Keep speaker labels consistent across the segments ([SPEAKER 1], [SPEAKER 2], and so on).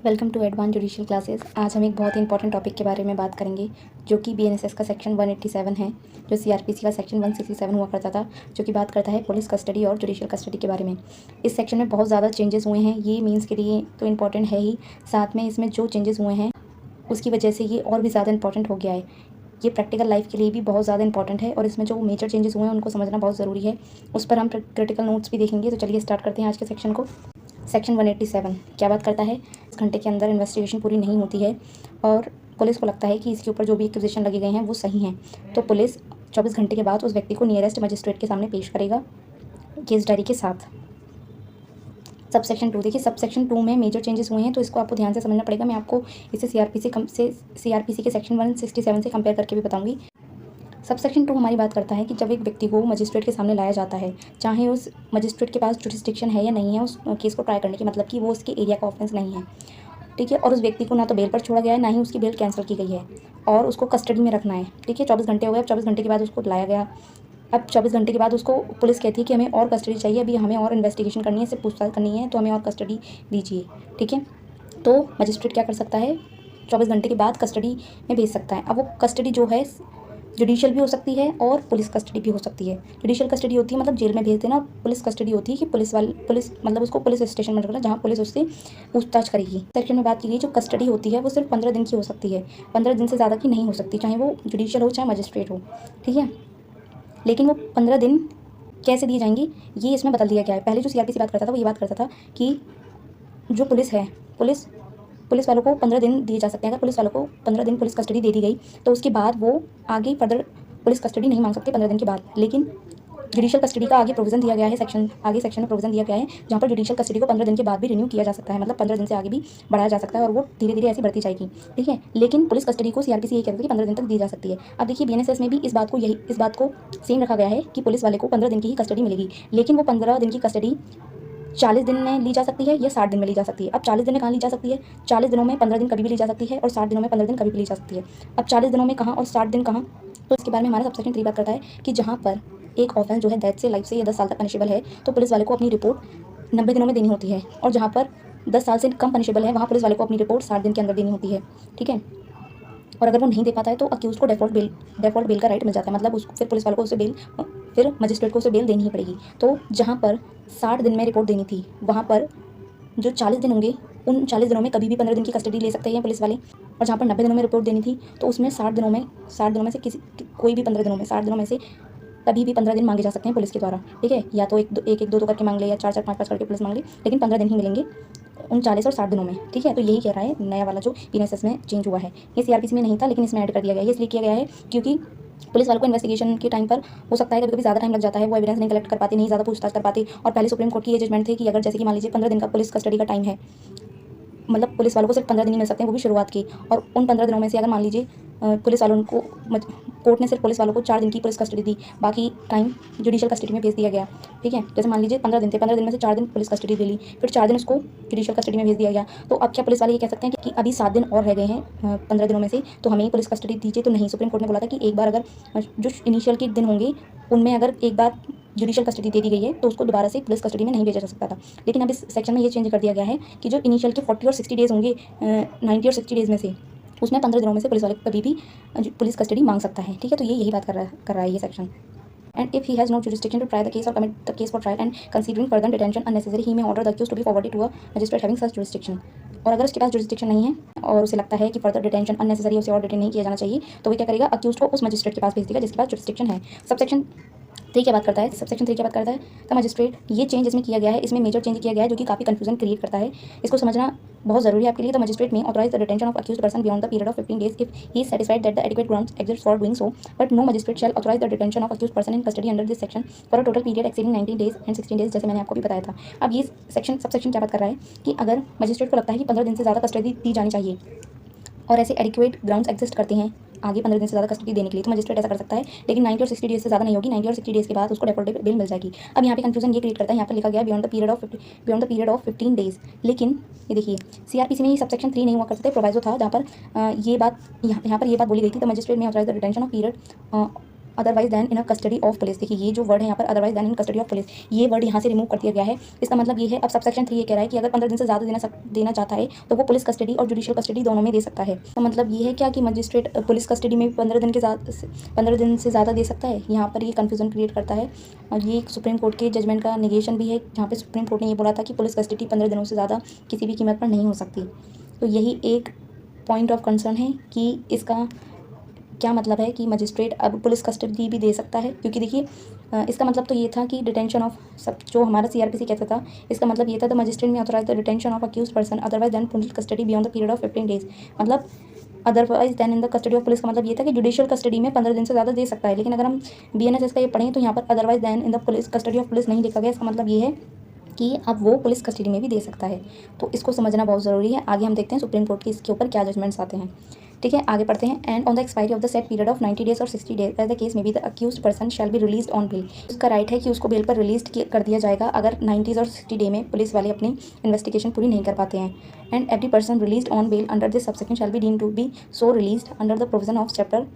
[SPEAKER 1] Welcome to advance judicial classes. आज हम एक बहुत ही इंपॉर्टेंट टॉपिक के बारे में बात करेंगे जो कि बीएनएसएस का सेक्शन 187 है, जो सीआरपीसी का सेक्शन 167 हुआ करता था, जो कि बात करता है पुलिस कस्टडी और जुडिशियल कस्टडी के बारे में। इस सेक्शन में बहुत ज़्यादा चेंजेस हुए हैं। ये मीन्स के लिए तो इम्पॉर्टेंट है ही, साथ में इसमें जो चेंजेस हुए हैं उसकी वजह से ये और भी ज़्यादा इंपॉर्टेंट हो गया है। ये प्रैक्टिकल लाइफ के लिए भी बहुत ज़्यादा इंपॉर्टेंट है और इसमें जो मेजर चेंजेस हुए हैं उनको समझना बहुत ज़रूरी है। उस पर हम क्रिटिकल नोट्स भी देखेंगे। तो चलिए स्टार्ट करते हैं आज के सेक्शन को। सेक्शन 187 क्या बात करता है? इस घंटे के अंदर इन्वेस्टिगेशन पूरी नहीं होती है और पुलिस को लगता है कि इसके ऊपर जो भी एक्विजिशन लगे गए हैं वो सही हैं, तो पुलिस 24 घंटे के बाद उस व्यक्ति को नियरेस्ट मजिस्ट्रेट के सामने पेश करेगा केस डायरी के साथ। सब सेक्शन 2 देखिए, सब सेक्शन 2 में मेजर चेंजेस हुए हैं, तो इसको आपको ध्यान से समझना पड़ेगा। मैं आपको इसे सीआरपीसी के सेक्शन 167 से कंपेयर करके भी बताऊंगी। सब सेक्शन 2 हमारी बात करता है कि जब एक व्यक्ति को मजिस्ट्रेट के सामने लाया जाता है, चाहे उस मजिस्ट्रेट के पास जुरिस्डिक्शन है या नहीं है उस केस को ट्राई करने की, मतलब कि वो उसके एरिया का ऑफेंस नहीं है, ठीक है, और उस व्यक्ति को ना तो बेल पर छोड़ा गया है, ना ही उसकी बेल कैंसिल की गई है, और उसको कस्टडी में रखना है, ठीक है। 24 घंटे हो गए, अब 24 घंटे के बाद उसको लाया गया। अब 24 घंटे के बाद उसको पुलिस कहती है कि हमें और कस्टडी चाहिए, अभी हमें और इन्वेस्टिगेशन करनी है, इससे पूछताछ करनी है, तो हमें और कस्टडी दीजिए, ठीक है। तो मजिस्ट्रेट क्या कर सकता है? 24 घंटे के बाद कस्टडी में भेज सकता है। अब वो कस्टडी जो है जुडिशियल भी हो सकती है और पुलिस कस्टडी भी हो सकती है। जुडिशियल कस्टडी होती है मतलब जेल में भेज देना, पुलिस कस्टडी होती है कि पुलिस मतलब उसको पुलिस स्टेशन में रखना जहाँ पुलिस उससे पूछताछ करेगी। सेक्शन में बात की गई जो कस्टडी होती है वो सिर्फ 15 दिन की हो सकती है, 15 दिन से ज़्यादा की नहीं हो सकती, चाहे वो जुडिशियल हो चाहे मजिस्ट्रेट हो, ठीक है। लेकिन वो 15 दिन कैसे दिए जाएंगे ये इसमें बदल दिया गया है। पहले जो सीआरपीसी बात करता था वो ये बात करता था कि जो पुलिस है, पुलिस वालों को 15 दिन दिए जा सकते हैं। अगर पुलिस वालों को 15 दिन पुलिस कस्टडी दे दी गई तो उसके बाद वो आगे फर्दर पुलिस कस्टडी नहीं मांग सकते 15 दिन के बाद। लेकिन जुडिशियल कस्टडी का आगे प्रोविजन दिया गया है, सेक्शन में प्रोविजन दिया गया है जहाँ पर जुडिशियल कस्टडी को 15 दिन के बाद भी रिन्यू किया जा सकता है, मतलब 15 दिन से आगे भी बढ़ाया जा सकता है और वो धीरे धीरे ऐसी बढ़ती जाएगी, ठीक है। लेकिन पुलिस कस्टडी को सीआरपीसी ये कहता है कि 15 दिन तक दी जा सकती है। अब देखिए बीएनएसएस में भी इस बात को सेम रखा गया है कि पुलिस वाले को 15 दिन की ही कस्टडी मिलेगी, लेकिन वो 15 दिन की कस्टडी 40 दिन में ली जा सकती है या 60 दिन में ली जा सकती है। अब 40 दिन में कहाँ ली जा सकती है? 40 दिनों में 15 दिन कभी भी ली जा सकती है और 60 दिनों में 15 दिन कभी भी ली जा सकती है। अब 40 दिनों में कहाँ और 60 दिन कहाँ? तो इसके बारे में हमारा सबसेक्शन 3 बात करता है कि जहाँ पर एक ऑफेंस जो है डेथ से लाइफ से या 10 साल तक पनिशेबल है तो पुलिस वाले को अपनी रिपोर्ट 90 दिनों में देनी होती है, और जहाँ पर 10 साल से कम पनिशेबल है वहाँ पुलिस वाले को अपनी रिपोर्ट 60 दिन के अंदर देनी होती है, ठीक है। और अगर वो नहीं दे पाता है तो अक्यूज को डेफॉल्ट बेल का राइट मिल जाता है, मतलब उसको फिर पुलिस वालों को उसे बेल फिर मजिस्ट्रेट को उसे बेल देनी ही पड़ेगी। तो जहाँ पर 60 दिन में रिपोर्ट देनी थी वहाँ पर जो 40 दिन होंगे उन 40 दिनों में कभी भी 15 दिन की कस्टडी ले सकते हैं पुलिस वाले, और जहाँ पर 90 दिनों में रिपोर्ट देनी थी तो उसमें 60 दिनों में से कोई भी 15 दिनों में 60 दिनों में से कभी भी 15 दिन मांगे जा सकते हैं पुलिस के द्वारा, ठीक है। या तो एक दो करके मांग ले या 4 5 करके पुलिस मांग ले, लेकिन 15 दिन ही मिलेंगे 39 और 60 दिनों में, ठीक है। तो यही कह रहा है नया वाला जो बीएनएसएस में चेंज हुआ है। ये सीआरपीसी में नहीं था लेकिन इसमें ऐड कर दिया गया है। इसलिए किया गया है क्योंकि पुलिस वालों को इन्वेस्टिगेशन के टाइम पर हो सकता है कभी कभी ज़्यादा टाइम लग जाता है, वो एविडेंस नहीं कलेक्ट कर पाते, नहीं ज़्यादा पूछताछ कर पाते। और पहले सुप्रीम कोर्ट की ये जजमेंट थी कि अगर जैसे कि मान लीजिए 15 दिन का पुलिस कस्टडी का टाइम है, मतलब पुलिस वालों को सिर्फ 15 दिन ही मिल सकते हैं, वो भी शुरुआत की, और उन 15 दिनों में से अगर मान लीजिए पुलिस वालों को कोर्ट ने सिर्फ पुलिस वालों को 4 दिन की पुलिस कस्टडी दी, बाकी टाइम जुडिशियल कस्टडी में भेज दिया गया, ठीक है। जैसे मान लीजिए 15 दिन थे, 15 दिन में से 4 दिन पुलिस कस्टडी ले ली, फिर 4 दिन उसको जुडिशियल कस्टडी में भेज दिया गया, तो अब क्या पुलिस वाले ये कह सकते हैं कि अभी 7 दिन और रह गए हैं 15 दिनों में से, तो हमें पुलिस कस्टडी दीजिए? तो नहीं, सुप्रीम कोर्ट ने बोला था कि एक बार अगर जो इनिशियल के दिन होंगे उनमें अगर एक बार जुडिशियल कस्टडी दे दी गई है तो उसको दोबारा से पुलिस कस्टडी में नहीं भेजा जा सकता था। लेकिन अब इस सेक्शन में ये चेंज कर दिया गया है कि जो इनिशियल के 40 और 60 डेज़ होंगे, 90 और 60 डेज़ में से उसमें 15 दिनों में से पुलिस वाले कभी भी पुलिस कस्टडी मांग सकता है, ठीक है। तो यही बात कर रहा है ये section. And if he has no jurisdiction to try the case or commit the case for trial and considering further detention unnecessary, he may order the accused to be forwarded to a magistrate having such jurisdiction. और अगर उसके पास jurisdiction नहीं है और उसे लगता है कि फर्दर डिटेंशन अननेसेसरी उसे और डिटेन नहीं किया जाना चाहिए, तो वो क्या करेगा? अक्यूज को उस मजिस्ट्रेट के पास भेज देगा जिसके पास जुरिस्डिक्शन है। सबसेक्शन 3 क्या बात करता है? सबसेक्शन 3 क्या बात करता है? द मजिस्ट्रेट, ये चेंज इसमें किया गया है, इसमें मेजर चेंज किया गया है जो कि काफ़ी कंफ्यूजन क्रिएट करता है, इसको समझना बहुत जरूरी है आपके लिए। The magistrate may authorise the detention of accused person beyond the period of 15 days if he is satisfied that the adequate grounds exist for doing so, but no magistrate shall authorise the detention of accused person in custody under this section for a total period exceeding 19 days and 16 days, जैसे मैंने आपको भी बताया था। अब ये subsection क्या बात कर रहा है कि अगर मजिस्ट्रेट को लगता है कि 15 दिन से ज़्यादा कस्टडी दी जानी चाहिए और ऐसे एडिक्वेट ग्राउंड्स एग्जिस्ट करते हैं आगे 15 दिन से ज़्यादा कस्टडी देने के लिए, तो मजिस्ट्रेट ऐसा कर सकता है। लेकिन 90 और 60 डेज से ज़्यादा नहीं होगी, 90 और 60 डेज के बाद उसको डेफॉल्ट बेल मिल जाएगी। अब यहाँ पे कंफ्यूजन ये क्रिएट करता है, यहाँ पर लिखा गया beyond the period of 15 days, लेकिन ये देखिए सीआरपीसी में ये सबसेक्शन 3 नहीं हुआ करते थे, प्रोवाइजो था जहाँ पर ये बात यहाँ पर ये बात बोली गई थी, the magistrate may authorise the detention of period otherwise than in custody of police. देखिए ये जो वर्ड है यहाँ पर otherwise than in custody of police, ये वर्ड यहाँ से रिमूव कर दिया गया है। इसका मतलब ये है, अब सबसेक्शन 3 ये कह रहा है कि अगर 15 दिन से ज़्यादा देना चाहता है तो वो पुलिस कस्टडी और जुडिशियल कस्टडी दोनों में दे सकता है। तो मतलब ये है क्या कि मजिस्ट्रेट पुलिस कस्टडी में 15 दिन से ज़्यादा दे सकता है। यहाँ पर ये कन्फ्यूज़न क्रिएट करता है और ये सुप्रीम कोर्ट के जजमेंट का निगेशन भी है, जहाँ पे सुप्रीम कोर्ट ने ये बोला था कि पुलिस कस्टडी 15 दिनों से ज़्यादा किसी भी कीमत पर नहीं हो सकती। तो यही एक पॉइंट ऑफ कंसर्न है कि इसका क्या मतलब है कि मजिस्ट्रेट अब पुलिस कस्टडी भी दे सकता है। क्योंकि देखिए इसका मतलब तो ये था कि डिटेंशन ऑफ सब जो हमारा सीआरपीसी कहता था, इसका मतलब ये था the magistrate may authorise the detention of accused person otherwise than police custody beyond the period of 15 days. मतलब otherwise then in the custody of police का मतलब ये था कि जुडिशियल कस्टडी में 15 दिन से ज़्यादा दे सकता है। लेकिन अगर हम बीएनएसएस का ये पढ़ें तो यहाँ पर otherwise then in the police custody of police नहीं लिखा गया। इसका मतलब ये है कि अब वो पुलिस कस्टडी में भी दे सकता है। तो इसको समझना बहुत ज़रूरी है। आगे हम देखते हैं सुप्रीम कोर्ट के इसके ऊपर क्या जजमेंट्स आते हैं। ठीक है, आगे पढ़ते हैं। And on the expiry of the set period of 90 days और 60 days as the case may be the accused person shall be released on bail. उसका राइट है कि उसको बेल पर रिलीज कर दिया जाएगा अगर 90 और 60 डे में पुलिस वाले अपनी इन्वेस्टिगेशन पूरी नहीं कर पाते हैं। And every person released on bail under this subsection shall be deemed to be so released under the provision of chapter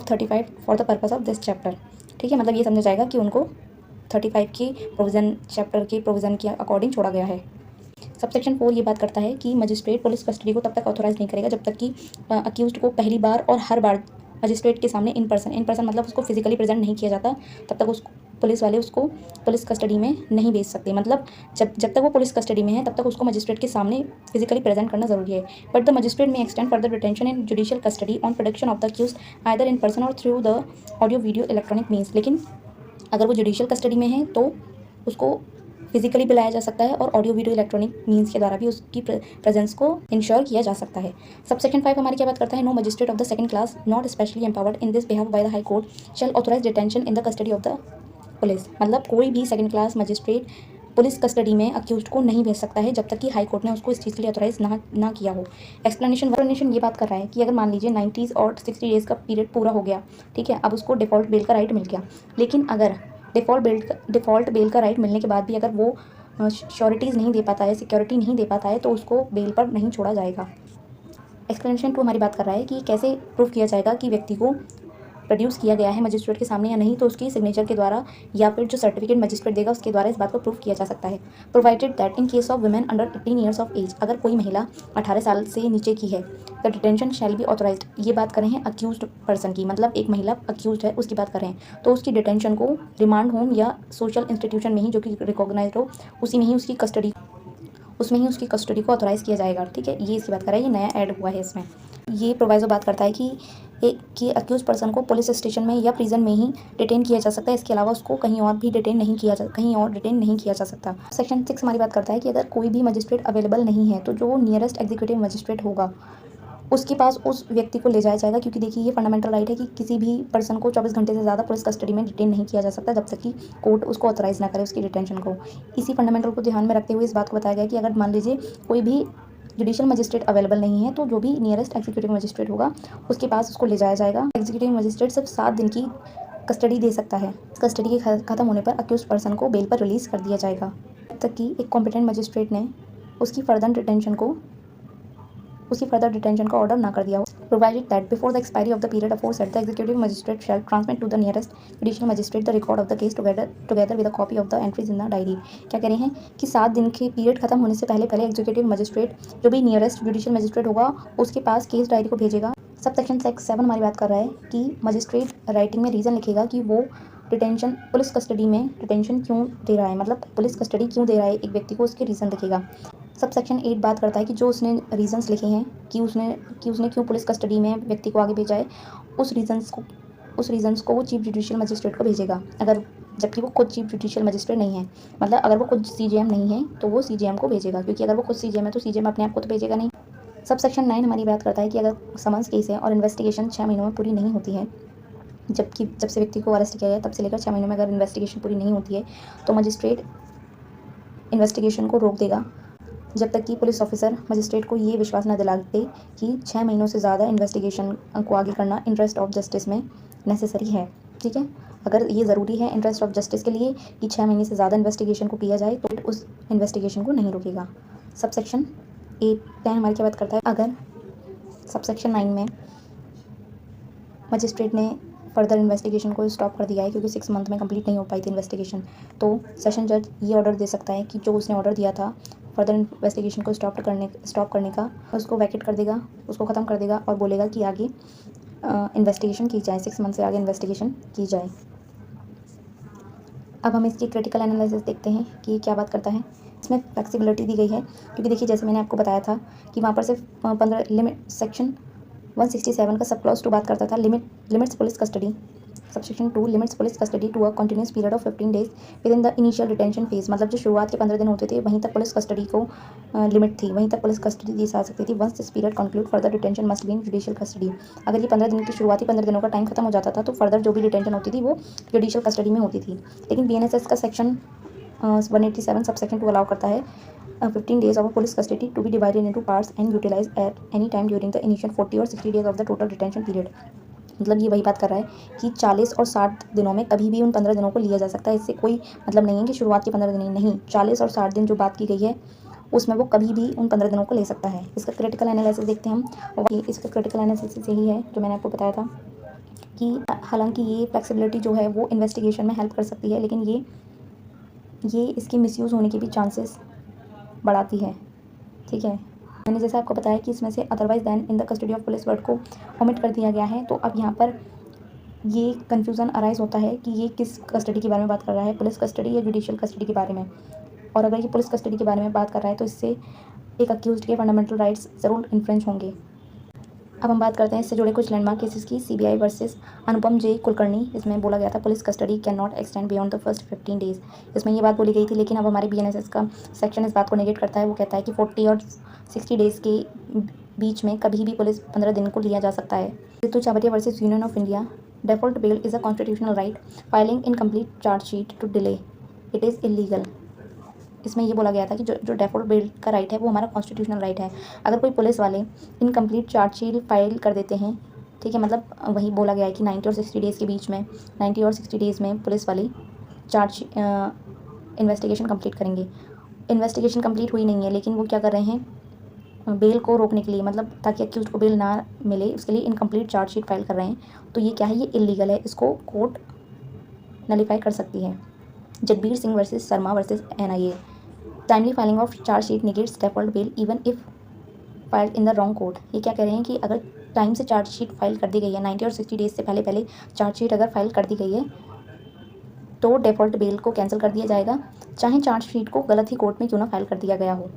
[SPEAKER 1] 35 for the purpose of this chapter. ठीक है, मतलब ये समझा जाएगा कि उनको 35 की प्रोविज़न चैप्टर के प्रोविज़न के अकॉर्डिंग छोड़ा गया है। सबसेक्शन 4 ये बात करता है कि मजिस्ट्रेट पुलिस कस्टडी को तब तक ऑथोराइज नहीं करेगा जब तक कि अक्यूज्ड को पहली बार और हर बार मजिस्ट्रेट के सामने इन पर्सन मतलब उसको फिजिकली प्रेजेंट नहीं किया जाता, तब तक उसको पुलिस वाले उसको पुलिस कस्टडी में नहीं भेज सकते। मतलब जब तक वो पुलिस कस्टडी में है तब तक उसको मजिस्ट्रेट के सामने फिजिकली प्रेजेंट करना जरूरी है। But the magistrate may extend further detention in judicial custody on production of the accused either in person और through the audio video electronic means. लेकिन अगर वो जुडिशियल कस्टडी में है तो उसको फिजिकली बुलाया जा सकता है और ऑडियो वीडियो इलेक्ट्रॉनिक मीन्स के द्वारा भी उसकी प्रेजेंस को इंश्योर किया जा सकता है। सबसेक्शन 5 हमारी क्या बात करता है, no magistrate of the second class not specially empowered in this behalf by the high court shall authorise detention in the custody of the police. मतलब कोई भी second class magistrate police custody में accused को नहीं भेज सकता है जब तक कि हाई कोर्ट ने उसको इस चीज़ के लिए ऑथोराइज ना किया हो। एक्सप्लेनेशन ये बात कर रहा है कि अगर मान लीजिए 90 और 60 डेज़ का पीरियड पूरा हो गया, ठीक है, अब उसको डिफ़ॉल्ट बेल का राइट मिल गया। लेकिन अगर डिफ़ॉल्ट बेल का राइट मिलने के बाद भी अगर वो श्योरिटीज़ नहीं दे पाता है, सिक्योरिटी नहीं दे पाता है, तो उसको बेल पर नहीं छोड़ा जाएगा। एक्सप्लेनेशन 2 हमारी बात कर रहा है कि कैसे प्रूव किया जाएगा कि व्यक्ति को प्रोड्यूस किया गया है मजिस्ट्रेट के सामने या नहीं। तो उसकी सिग्नेचर के द्वारा या फिर जो सर्टिफिकेट मजिस्ट्रेट देगा उसके द्वारा इस बात को प्रूव किया जा सकता है। Provided that in case of women under 18 years of age, अगर कोई महिला 18 साल से नीचे की है, the detention shall be authorised. ये बात कर रहे हैं अक्यूज्ड पर्सन की, मतलब एक महिला अक्यूज्ड है उसकी बात कर रहे हैं, तो उसकी डिटेंशन को रिमांड होम या सोशल इंस्टीट्यूशन में ही जो कि रिकॉग्नाइज्ड हो उसमें ही उसकी कस्टडी को ऑथोराइज़ किया जाएगा। ठीक है, ये इसकी बात कर रहा है, ये नया ऐड हुआ है इसमें। ये प्रोवाइजो बात करता है कि अक्यूज पर्सन को पुलिस स्टेशन में या प्रिजन में ही डिटेन किया जा सकता है, इसके अलावा उसको कहीं और डिटेन नहीं किया जा सकता। सेक्शन 6 हमारी बात करता है कि अगर कोई भी मजिस्ट्रेट अवेलेबल नहीं है तो जो नियरेस्ट एग्जीक्यूटिव मजिस्ट्रेट होगा उसके पास उस व्यक्ति को ले जाया जाएगा। क्योंकि देखिए ये फंडामेंटल राइट है कि किसी भी पर्सन को 24 घंटे से ज़्यादा पुलिस कस्टडी में डिटेन नहीं किया जा सकता जब तक कि कोर्ट उसको ऑथराइज़ ना करे उसकी डिटेंशन को। इसी फंडामेंटल को ध्यान में रखते हुए इस बात को बताया गया कि अगर मान लीजिए कोई भी जुडिशियल मजिस्ट्रेट अवेलेबल नहीं है तो जो भी नियरेस्ट एग्जीक्यूटिव मजिस्ट्रेट होगा उसके पास उसको ले जाया जाएगा। एग्जीक्यूटिव मजिस्ट्रेट सिर्फ 7 दिन की कस्टडी दे सकता है। कस्टडी के खत्म होने पर अक्यूज पर्सन को बेल पर रिलीज़ कर दिया जाएगा जब तक कि एक कॉम्पिटेंट मजिस्ट्रेट ने उसकी फर्दर डिटेंशन का ऑर्डर ना कर दिया हो। Provided that before the expiry of the period aforesaid the executive magistrate shall transmit to the nearest judicial magistrate the record of the case together with a copy of the entries in the diary. क्या कह रहे हैं कि 7 दिन के period खत्म होने से पहले एग्जीक्यूटिव मजिस्ट्रेट जो भी नियरेस्ट जुडिशियल मजिस्ट्रेट होगा उसके पास केस डायरी को भेजेगा। सब सेक्शन 7 हमारी बात कर रहा है कि मजिस्ट्रेट राइटिंग में रीज़न लिखेगा कि वो डिटेंशन पुलिस कस्टडी में डिटेंशन क्यों दे रहा है, मतलब पुलिस कस्टडी क्यों दे रहा है एक व्यक्ति को, उसके रीज़न लिखेगा। सब सेक्शन 8 बात करता है कि जो उसने रीजंस लिखे हैं कि उसने क्यों पुलिस कस्टडी में व्यक्ति को आगे भेजा है, उस रीजंस को वो चीफ जुडिशियल मजिस्ट्रेट को भेजेगा, अगर जबकि वो खुद चीफ जुडिशियल मजिस्ट्रेट नहीं है। मतलब अगर वो खुद सीजेएम नहीं है तो वो सीजेएम को भेजेगा, क्योंकि अगर वो खुद सीजेएम है तो सीजेएम अपने आप को तो भेजेगा नहीं। सब सेक्शन 9 हमारी बात करता है कि अगर समन्स केस है और इन्वेस्टिगेशन 6 महीनों में पूरी नहीं होती है, जब से व्यक्ति को अरेस्ट किया गया तब से लेकर 6 महीनों में अगर इन्वेस्टिगेशन पूरी नहीं होती है तो मजिस्ट्रेट इन्वेस्टिगेशन को रोक देगा जब तक कि पुलिस ऑफिसर मजिस्ट्रेट को ये विश्वास न दिला दे कि 6 महीनों से ज़्यादा इन्वेस्टिगेशन को आगे करना इंटरेस्ट ऑफ जस्टिस में नेसेसरी है। ठीक है, अगर ये ज़रूरी है इंटरेस्ट ऑफ जस्टिस के लिए कि 6 महीने से ज़्यादा इन्वेस्टिगेशन को किया जाए तो उस इन्वेस्टिगेशन को नहीं रोकेगा। सब सेक्शन 10 हमारी क्या बात करता है, अगर सब सेक्शन 9 में मजिस्ट्रेट ने फर्दर इन्वेस्टिगेशन को स्टॉप कर दिया है क्योंकि 6 मंथ में कंप्लीट नहीं हो पाई थी इन्वेस्टिगेशन। तो सेशन जज ये ऑर्डर दे सकता है कि जो उसने ऑर्डर दिया था फर्दर इन्वेस्टिगेशन को स्टॉप करने का, उसको वैकेट कर देगा, उसको ख़त्म कर देगा और बोलेगा कि आगे इन्वेस्टिगेशन की जाए, 6 मंथ से आगे इन्वेस्टिगेशन की जाए। अब हम इसकी क्रिटिकल एनालिसिस देखते हैं कि क्या बात करता है। इसमें फ्लेक्सिबिलिटी दी गई है क्योंकि देखिए जैसे मैंने आपको बताया था कि वहाँ पर सिर्फ 15 लिमिट सेक्शन 167 का सब क्लॉज 2 बात करता था limits police custody. Subsection 2 limits police custody to a continuous period of 15 days within the initial detention phase. मतलब जो शुरुआत के 15 दिन होते थे वहीं तक पुलिस कस्टडी को लिमिट थी, वहीं तक पुलिस कस्टडी दी जा सकती थी। Once this period conclude further detention must be in judicial custody. अगर ये 15 दिन की शुरुआती 15 दिनों का टाइम खत्म हो जाता था तो फर्दर जो भी डिटेंशन होती थी वो जुडिशियल कस्टडी में होती थी। लेकिन BNSS का सेक्शन 187 सबसेक्शन 2 अलाउ करता है 15 days of police custody to be divided into parts and utilized at any time during the initial 40 or 60 days of the total detention period। मतलब ये वही बात कर रहा है कि 40 और 60 दिनों में कभी भी उन 15 दिनों को लिया जा सकता है। इससे कोई मतलब नहीं है कि शुरुआत के 15 दिन ही नहीं, 40 और 60 दिन जो बात की गई है उसमें वो कभी भी उन 15 दिनों को ले सकता है। इसका क्रिटिकल एनालिसिस देखते हैं हम। इसका क्रिटिकल एनालिसिस यही है जो मैंने आपको बताया था कि हालांकि ये फ्लेक्सिबिलिटी जो है वो इन्वेस्टिगेशन में हेल्प कर सकती है, लेकिन ये इसकी मिसयूज़ होने के भी चांसेस बढ़ाती है। ठीक है, मैंने जैसे आपको बताया कि इसमें से otherwise than in the custody of police word को ओमिट कर दिया गया है। तो अब यहाँ पर ये कन्फ्यूज़न अराइज होता है कि ये किस कस्टडी के बारे में बात कर रहा है, पुलिस कस्टडी या जुडिशियल कस्टडी के बारे में। और अगर ये पुलिस कस्टडी के बारे में बात कर रहा है तो इससे एक अक्यूज्ड के फंडामेंटल राइट्स ज़रूर इन्फ्रिंज होंगे। अब हम बात करते हैं इससे जुड़े कुछ लैंडमार्क केसेस की। CBI वर्सेस अनुपम जे कुलकर्णी। इसमें बोला गया था police custody can not extend beyond the first 15 days. इसमें ये बात बोली गई थी, लेकिन अब हमारे BNSS का सेक्शन इस बात को नेगेट करता है। वो कहता है कि 40 और 60 डेज़ के बीच में कभी भी पुलिस 15 दिन को लिया जा सकता है। रितु चावटिया versus union of India. Default bail is a constitutional right, filing incomplete chargesheet to delay it is illegal. इसमें ये बोला गया था कि जो डेफॉल्ट बेल का राइट है वो हमारा कॉन्स्टिट्यूशनल राइट है। अगर कोई पुलिस वाले इनकम्प्लीट चार्जशीट फाइल कर देते हैं, ठीक है, मतलब वही बोला गया है कि 90 और 60 डेज़ के बीच में 90 और 60 डेज़ में पुलिस वाले इन्वेस्टिगेशन कंप्लीट करेंगे। इन्वेस्टिगेशन कंप्लीट हुई नहीं है, लेकिन वो क्या कर रहे हैं, बेल को रोकने के लिए, मतलब ताकि अक्यूज को बेल ना मिले उसके लिए इनकम्प्लीट चार्जशीट फाइल कर रहे हैं। तो ये क्या है, ये इलीगल है, इसको कोर्ट नलीफाई कर सकती है। Jagbir Singh versus Sharma versus NIA। Timely filing of chargesheet negates default bail even if filed in the wrong court. ये क्या कह रहे हैं कि अगर टाइम से चार्जशीट फाइल कर दी गई है, 90 और 60 डेज से पहले चार्जशीट अगर फाइल कर दी गई है तो डेफॉल्ट बेल को कैंसिल कर दिया जाएगा, चाहे चार्जशीट को गलत ही कोर्ट में क्यों ना फाइल कर दिया गया हो।